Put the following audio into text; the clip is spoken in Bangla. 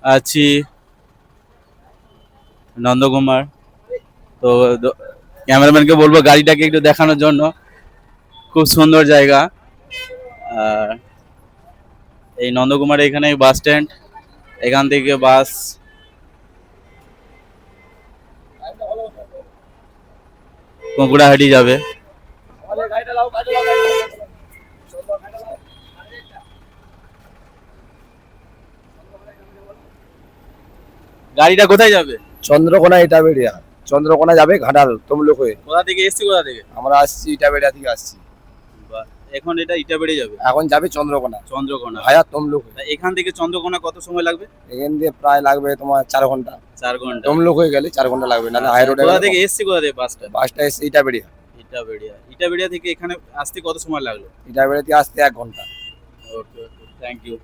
আছি নন্দকুমার। তো ক্যামেরাম্যানকে বলবো গাড়িটাকে একটু দেখানোর জন্য। খুব সুন্দর জায়গা। আর এই নন্দকুমারে এখানে বাস স্ট্যান্ড, এখান থেকে বাস কুঁকড়াহাটি যাবে। গাড়িটা কোথায় যাবে? চন্দ্রকোনা ইটাবেড়িয়া। চন্দ্রকোনা যাবে ঘাটাল তমলুক হয়ে। কোথা থেকে এসছি, কোথা থেকে? আমরা আসছি ইটাবেড়িয়া থেকে আসছি। বাহ, এখন এটা ইটাবেড়ে যাবে? এখন যাবে চন্দ্রকোনা চন্দ্রকোনা। ভায়া তমলুক হয়ে। তা এখান থেকে চন্দ্রকোনা কত সময় লাগবে? এখান দিয়ে প্রায় লাগবে তোমার 4 ঘন্টা। 4 ঘন্টা। তমলুক হয়ে গেলে 4 ঘন্টা লাগবে, নাহলে হাই রোডে কোথা থেকে এসছি, কোথা থেকে বাসটা? বাসটা এসছে ইটাবেড়িয়া। ইটাবেড়িয়া। ইটাবেড়িয়া থেকে এখানে আসতে কত সময় লাগলো? ইটাবেড়িয়া থেকে আসতে 1 ঘন্টা। ওকে ওকে, থ্যাংক ইউ।